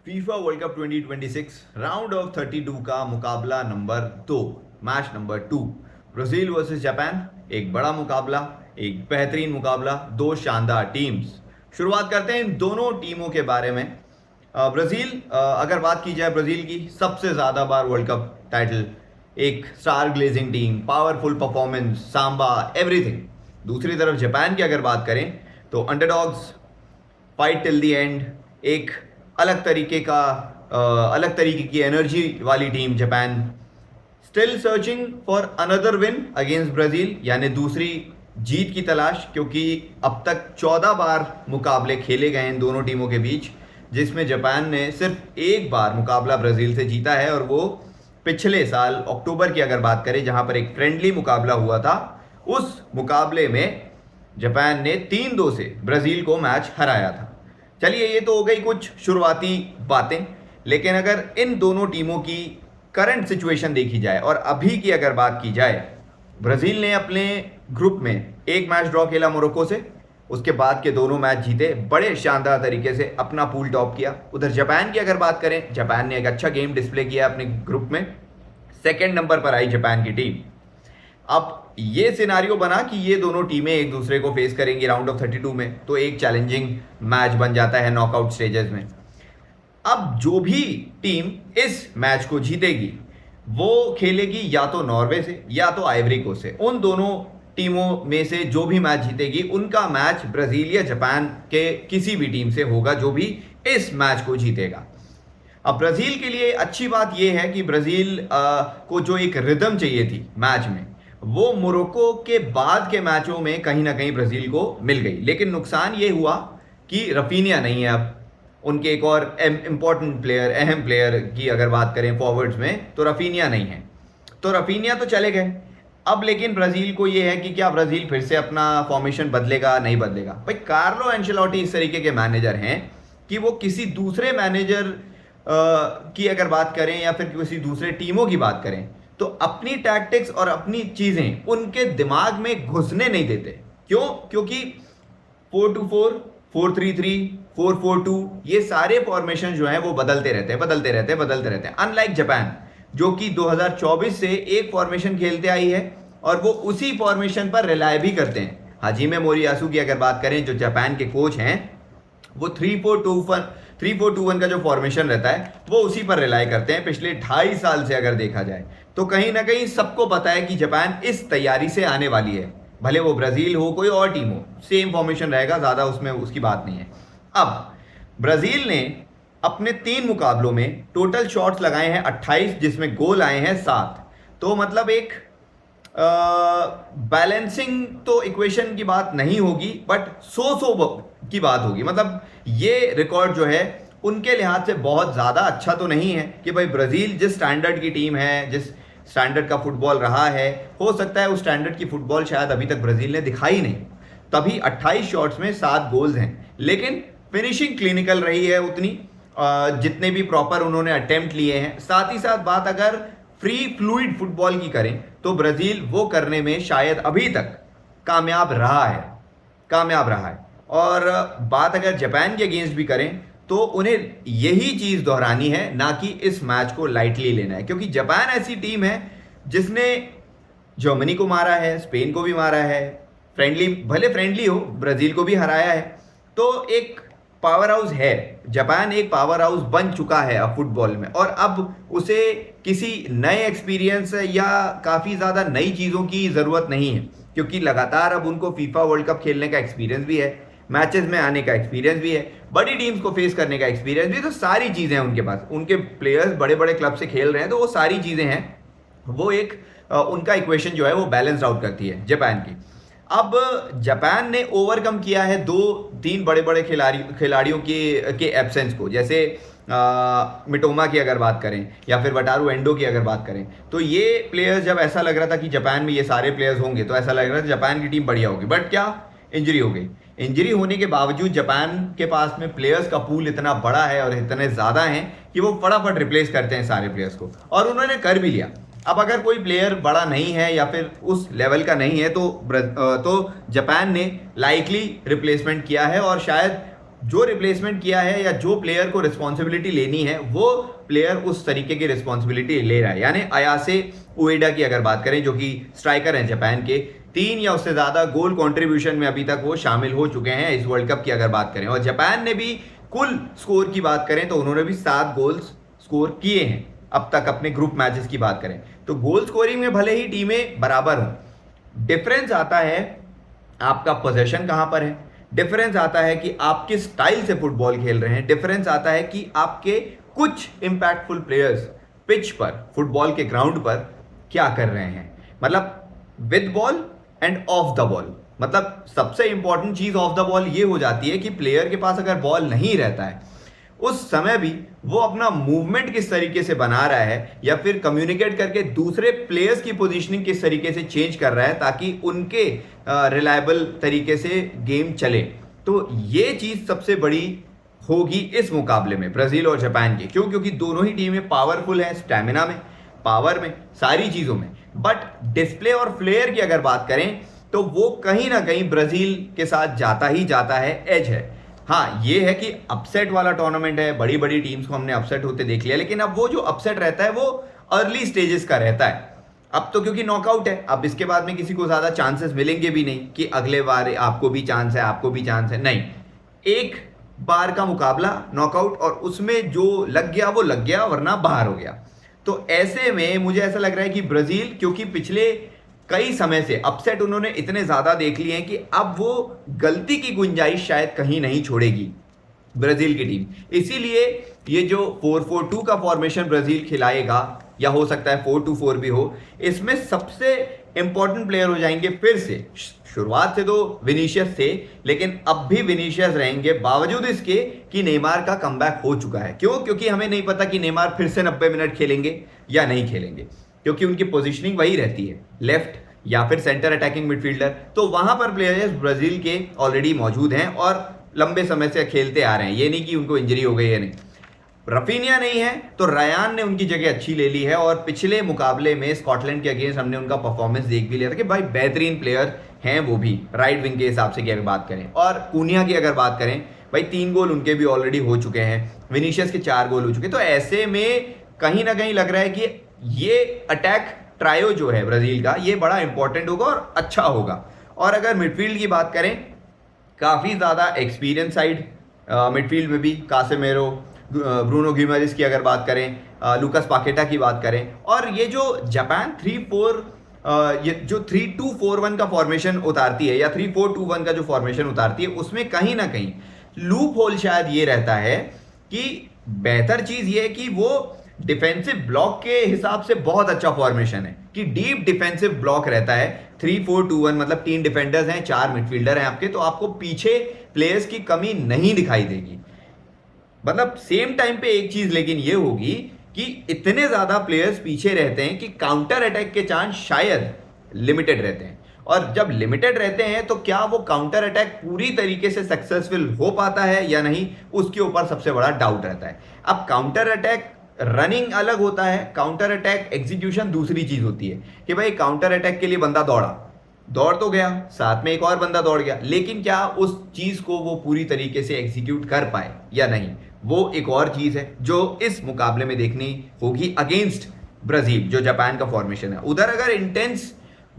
FIFA world cup 2026 round of 32 का मुकाबला number 2, match number 2, Brazil versus Japan. एक बड़ा मुकाबला, एक बेहतरीन मुकाबला, दो शानदार टीम्स। शुरुआत करते हैं इन दोनों टीमों के बारे में। ब्राजील, अगर बात की जाए ब्राजील की, सबसे ज़्यादा बार वर्ल्ड कप टाइटल, एक star glazing team, powerful performance, Samba, everything. दूसरी तरफ जापान की अगर बात करें तो underdogs, fight till the end, एक अलग तरीके की एनर्जी वाली team Japan. Still searching for another win against Brazil, यानी दूसरी जीत की तलाश, क्योंकि अब तक 14 बार मुकाबले खेले गए इन दोनों टीमों के बीच, जिसमें जापान ने सिर्फ एक बार मुकाबला ब्राजील से जीता है, और वो पिछले साल अक्टूबर की अगर बात करें, जहां पर एक फ्रेंडली मुकाबला हुआ था। उस मुकाबले में जापान ने 3-2 से ब्राजील को मैच हराया था। चलिए, ये तो हो गई कुछ शुरुआती बातें, लेकिन अगर इन दोनों टीमों की करंट सिचुएशन देखी जाए और अभी की अगर बात की जाए, ब्राजील ने अपने ग्रुप में एक मैच ड्रॉ खेला मोरक्को से, उसके बाद के दोनों मैच जीते, बड़े शानदार तरीके से अपना पूल टॉप किया। उधर जापान की अगर बात करें, जापान ने एक अच्छा गेम डिस्प्ले किया अपने ग्रुप में, सेकेंड नंबर पर आई जापान की टीम। अब ये सिनारियो बना कि ये दोनों टीमें एक दूसरे को फेस करेंगी राउंड ऑफ 32 में, तो एक चैलेंजिंग मैच बन जाता है नॉकआउट स्टेजेस में। अब जो भी टीम इस मैच को जीतेगी वो खेलेगी या तो नॉर्वे से या तो आइवरी कोस्ट से। उन दोनों टीमों में से जो भी मैच जीतेगी, उनका मैच ब्राजील या जापान के किसी भी टीम से होगा जो भी इस मैच को जीतेगा। अब ब्राजील के लिए अच्छी बात यह है कि ब्राजील को जो एक रिदम चाहिए थी मैच में, वो मोरक्को के बाद के मैचों में कहीं ना कहीं ब्राजील को मिल गई। लेकिन नुकसान ये हुआ कि रफीनिया नहीं है अब उनके, एक और इंपॉर्टेंट प्लेयर, अहम प्लेयर की अगर बात करें फॉरवर्ड्स में, तो रफीनिया नहीं है। तो रफीनिया तो चले गए। अब लेकिन ब्राजील को ये है कि क्या ब्राजील फिर से अपना फॉर्मेशन बदलेगा, नहीं बदलेगा। भाई, कार्लो एंचेलोटी इस तरीके के मैनेजर हैं कि वो किसी दूसरे मैनेजर की अगर बात करें या फिर किसी दूसरे टीमों की बात करें, तो अपनी टैक्टिक्स और अपनी चीजें उनके दिमाग में घुसने नहीं देते। क्यों? क्योंकि 4-2-4, 4-3-3, 4-4-2, ये सारे फॉर्मेशन जो हैं वो बदलते रहते हैं। अनलाइक जापान, जो कि 2024 से एक फॉर्मेशन खेलते आई है और वो उसी फॉर्मेशन पर रिलाय भी करते हैं। हाजिमे मोरियासु की अगर बात करें, जो जापान के कोच हैं, वो 3-4-2-1 का जो फॉर्मेशन रहता है वो उसी पर रिलाय करते हैं पिछले 2.5 साल से अगर देखा जाए। तो कहीं ना कहीं सबको पता है कि जापान इस तैयारी से आने वाली है, भले वो ब्राजील हो कोई और टीम हो, सेम फॉर्मेशन रहेगा, ज़्यादा उसमें उसकी बात नहीं है। अब ब्राजील ने अपने 3 मुकाबलों में टोटल शॉट्स लगाए हैं 28, जिसमें गोल आए हैं 7। तो मतलब एक बैलेंसिंग तो इक्वेशन की बात नहीं होगी, बट सो की बात होगी। मतलब ये रिकॉर्ड जो है उनके लिहाज से बहुत ज़्यादा अच्छा तो नहीं है कि भाई ब्राज़ील जिस स्टैंडर्ड की टीम है, जिस स्टैंडर्ड का फुटबॉल रहा है, हो सकता है उस स्टैंडर्ड की फुटबॉल शायद अभी तक ब्राज़ील ने दिखाई नहीं, तभी 28 शॉट्स में 7 गोल्स हैं। लेकिन फिनिशिंग क्लिनिकल रही है उतनी, जितने भी प्रॉपर उन्होंने अटेम्प्ट लिए हैं। साथ ही साथ बात अगर फ्री फ्लूइड फुटबॉल की करें, तो ब्राज़ील वो करने में शायद अभी तक कामयाब रहा है। और बात अगर जापान के अगेंस्ट भी करें, तो उन्हें यही चीज़ दोहरानी है, ना कि इस मैच को लाइटली लेना है। क्योंकि जापान ऐसी टीम है जिसने जर्मनी को मारा है, स्पेन को भी मारा है, भले फ्रेंडली हो, ब्राज़ील को भी हराया है। तो एक पावर हाउस है, जापान एक पावर हाउस बन चुका है अब फुटबॉल में, और अब उसे किसी नए एक्सपीरियंस या काफ़ी ज़्यादा नई चीज़ों की ज़रूरत नहीं है, क्योंकि लगातार अब उनको फीफा वर्ल्ड कप खेलने का एक्सपीरियंस भी है, मैचेस में आने का एक्सपीरियंस भी है, बड़ी टीम्स को फेस करने का एक्सपीरियंस भी है। तो सारी चीज़ें हैं उनके पास, उनके प्लेयर्स बड़े बड़े क्लब से खेल रहे हैं, तो वो सारी चीज़ें हैं। वो एक उनका इक्वेशन जो है वो बैलेंस आउट करती है जापान की। अब जापान ने ओवरकम किया है 2-3 बड़े बड़े खिलाड़ियों के एब्सेंस को, जैसे मिटोमा की अगर बात करें या फिर वटारू एंडो की अगर बात करें, तो ये प्लेयर्स, जब ऐसा लग रहा था कि जापान में ये सारे प्लेयर्स होंगे तो ऐसा लग रहा था जापान की टीम बढ़िया होगी, बट क्या, इंजरी हो गई। इंजरी होने के बावजूद जापान के पास में प्लेयर्स का पूल इतना बड़ा है और इतने ज़्यादा हैं कि वो फटाफट रिप्लेस करते हैं सारे प्लेयर्स को, और उन्होंने कर भी लिया। अब अगर कोई प्लेयर बड़ा नहीं है या फिर उस लेवल का नहीं है, तो जापान ने लाइकली रिप्लेसमेंट किया है, और शायद जो रिप्लेसमेंट किया है या जो प्लेयर को रिस्पॉन्सिबिलिटी लेनी है वो प्लेयर उस तरीके की रिस्पॉन्सिबिलिटी ले रहा है। यानी अयासे उएडा की अगर बात करें, जो कि स्ट्राइकर हैं जापान के, 3 या उससे ज़्यादा गोल कंट्रीब्यूशन में अभी तक वो शामिल हो चुके हैं इस वर्ल्ड कप की अगर बात करें। और जापान ने भी कुल स्कोर की बात करें तो उन्होंने भी 7 गोल्स स्कोर किए हैं अब तक अपने ग्रुप मैचेस की बात करें तो। गोल स्कोरिंग में भले ही टीमें बराबर हों, डिफरेंस आता है आपका पोजीशन कहां पर है, डिफरेंस आता है कि आप किस स्टाइल से फुटबॉल खेल रहे हैं, डिफरेंस आता है कि आपके कुछ इंपैक्टफुल प्लेयर्स पिच पर, फुटबॉल के ग्राउंड पर क्या कर रहे हैं, मतलब with ball end of the ball. मतलब सबसे इंपॉर्टेंट चीज ऑफ द बॉल ये हो जाती है कि प्लेयर के पास अगर बॉल नहीं रहता है उस समय भी वो अपना मूवमेंट किस तरीके से बना रहा है या फिर कम्युनिकेट करके दूसरे प्लेयर्स की पोजीशनिंग किस तरीके से चेंज कर रहा है ताकि उनके रिलायबल तरीके से गेम चले। तो ये चीज सबसे बड़ी होगी इस मुकाबले में ब्राजील और जापान की। क्यों? क्योंकि दोनों ही टीमें पावरफुल हैं, स्टैमिना में, पावर में, सारी चीजों में। बट डिस्प्ले और फ्लेयर की अगर बात करें तो वो कहीं ना कहीं ब्राजील के साथ जाता ही जाता है, एज है। हाँ, ये है कि अपसेट वाला टूर्नामेंट है, बड़ी बड़ी टीम्स को हमने अपसेट होते देख लिया, लेकिन अब वो जो अपसेट रहता है वो अर्ली स्टेजेस का रहता है। अब तो क्योंकि नॉकआउट है, अब इसके बाद में किसी को ज्यादा चांसेस मिलेंगे भी नहीं कि अगले बार आपको भी चांस है, आपको भी चांस है, नहीं। एक बार का मुकाबला नॉकआउट, और उसमें जो लग गया वो लग गया, वरना बाहर हो गया। तो ऐसे में मुझे ऐसा लग रहा है कि ब्राजील, क्योंकि पिछले कई समय से अपसेट उन्होंने इतने ज्यादा देख लिए हैं कि अब वो गलती की गुंजाइश शायद कहीं नहीं छोड़ेगी ब्राजील की टीम। इसीलिए ये जो 4-4-2 का फॉर्मेशन ब्राजील खिलाएगा, या हो सकता है 4-2-4 भी हो, इसमें सबसे इंपॉर्टेंट प्लेयर हो जाएंगे फिर से। शुरुआत से तो विनीशियस थे, लेकिन अब भी विनीशियस रहेंगे बावजूद इसके कि नेमार का कमबैक हो चुका है। क्यों? क्योंकि हमें नहीं पता कि नेमार फिर से 90 मिनट खेलेंगे या नहीं खेलेंगे, क्योंकि उनकी पोजीशनिंग वही रहती है, लेफ्ट या फिर सेंटर अटैकिंग मिडफील्डर। तो वहां पर प्लेयर्स ब्राजील के ऑलरेडी मौजूद हैं और लंबे समय से खेलते आ रहे हैं। ये नहीं कि उनको इंजरी हो गई है, नहीं। रफीनिया नहीं है तो रायान ने उनकी जगह अच्छी ले ली है, और पिछले मुकाबले में स्कॉटलैंड के अगेंस्ट हमने उनका परफॉर्मेंस देख भी लिया था कि भाई बेहतरीन प्लेयर हैं वो भी, राइट विंग के हिसाब से की अगर बात करें। और कुनिया की अगर बात करें, भाई 3 गोल उनके भी ऑलरेडी हो चुके हैं, विनीशियस के 4 गोल हो चुके। तो ऐसे में कहीं ना कहीं लग रहा है कि ये अटैक ट्रायो जो है ब्राजील का, ये बड़ा इंपॉर्टेंट होगा और अच्छा होगा। और अगर मिडफील्ड की बात करें, काफ़ी ज़्यादा एक्सपीरियंस साइड मिडफील्ड में भी, कासेमेरो, ब्रूनो गिमारेस की अगर बात करें, लुकास पाकेटा की बात करें, और ये जो जापान 3-4 ये जो 3-2-4-1 का फॉर्मेशन उतारती है या 3-4-2-1 का जो फॉर्मेशन उतारती है, उसमें कहीं ना कहीं लूप होल शायद ये रहता है कि बेहतर चीज़ ये है कि वो डिफेंसिव ब्लॉक के हिसाब से बहुत अच्छा फॉर्मेशन है कि डीप डिफेंसिव ब्लॉक रहता है। 3-4-2-1 मतलब 3 डिफेंडर्स हैं, 4 मिडफील्डर हैं आपके, तो आपको पीछे प्लेयर्स की कमी नहीं दिखाई देगी। मतलब सेम टाइम पे एक चीज लेकिन ये होगी कि इतने ज्यादा प्लेयर्स पीछे रहते हैं कि काउंटर अटैक के चांस शायद लिमिटेड रहते हैं, और जब लिमिटेड रहते हैं तो क्या वो काउंटर अटैक पूरी तरीके से सक्सेसफुल हो पाता है या नहीं, उसके ऊपर सबसे बड़ा डाउट रहता है। अब काउंटर अटैक रनिंग अलग होता है, काउंटर अटैक एग्जीक्यूशन दूसरी चीज होती है कि भाई काउंटर अटैक के लिए बंदा दौड़ तो गया, साथ में एक और बंदा दौड़ गया, लेकिन क्या उस चीज को वो पूरी तरीके से एग्जीक्यूट कर पाए या नहीं, वो एक और चीज है जो इस मुकाबले में देखनी होगी अगेंस्ट ब्राजील, जो जापान का फॉर्मेशन है। उधर अगर इंटेंस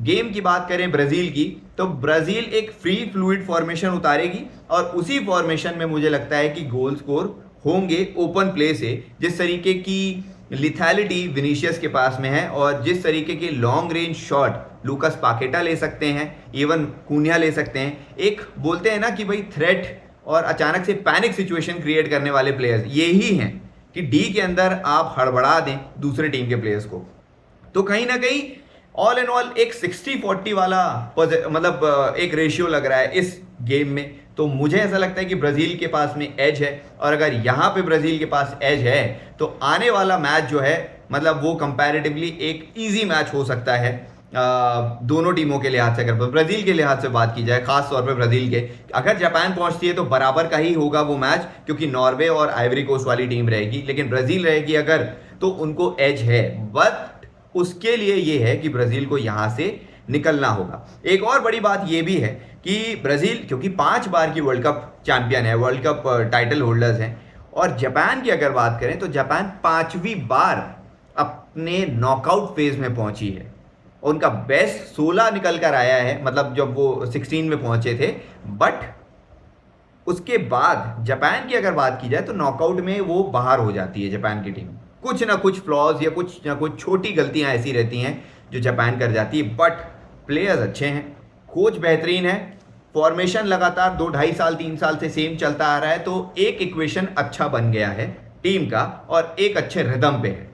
गेम की बात करें ब्राजील की, तो ब्राजील एक फ्री फ्लूइड फॉर्मेशन उतारेगी, और उसी फॉर्मेशन में मुझे लगता है कि गोल स्कोर होंगे ओपन प्ले से। जिस तरीके की लिथैलिटी विनीशियस के पास में है, और जिस तरीके के लॉन्ग रेंज शॉट लुकास पाकेटा ले सकते हैं, इवन कुनिया ले सकते हैं, एक बोलते हैं ना कि भाई थ्रेट और अचानक से पैनिक सिचुएशन क्रिएट करने वाले प्लेयर्स ये ही हैं कि डी के अंदर आप हड़बड़ा दें दूसरे टीम के प्लेयर्स को। तो कहीं ना कहीं ऑल एंड ऑल एक 60-40 वाला मतलब एक रेशियो लग रहा है इस गेम में। तो मुझे ऐसा लगता है कि ब्राजील के पास में एज है, और अगर यहाँ पे ब्राजील के पास एज है तो आने वाला मैच जो है मतलब वो कंपैरेटिवली एक इजी मैच हो सकता है दोनों टीमों के लिहाज से। अगर ब्राजील के लिहाज से बात की जाए, खास तौर पे ब्राजील के, अगर जापान पहुंचती है तो बराबर का ही होगा वो मैच, क्योंकि नॉर्वे और आइवरी कोस्ट वाली टीम रहेगी, लेकिन ब्राजील रहेगी अगर, तो उनको एज है। बट उसके लिए ये है कि ब्राजील को यहाँ से निकलना होगा। एक और बड़ी बात यह भी है कि ब्राज़ील क्योंकि 5 बार की वर्ल्ड कप चैंपियन है, वर्ल्ड कप टाइटल होल्डर्स हैं, और जापान की अगर बात करें तो जापान 5वीं बार अपने नॉकआउट फेज में पहुंची है। उनका बेस्ट 16 निकल कर आया है, मतलब जब वो 16 में पहुंचे थे, बट उसके बाद जापान की अगर बात की जाए तो नॉकआउट में वो बाहर हो जाती है जापान की टीम। कुछ ना कुछ फ्लॉज या कुछ ना कुछ छोटी गलतियां ऐसी रहती हैं जो जापान कर जाती है, बट प्लेयर्स अच्छे हैं, कोच बेहतरीन है, फॉर्मेशन लगातार 2-2.5 साल 3 साल से सेम चलता आ रहा है, तो एक इक्वेशन अच्छा बन गया है टीम का और एक अच्छे रिदम पे है।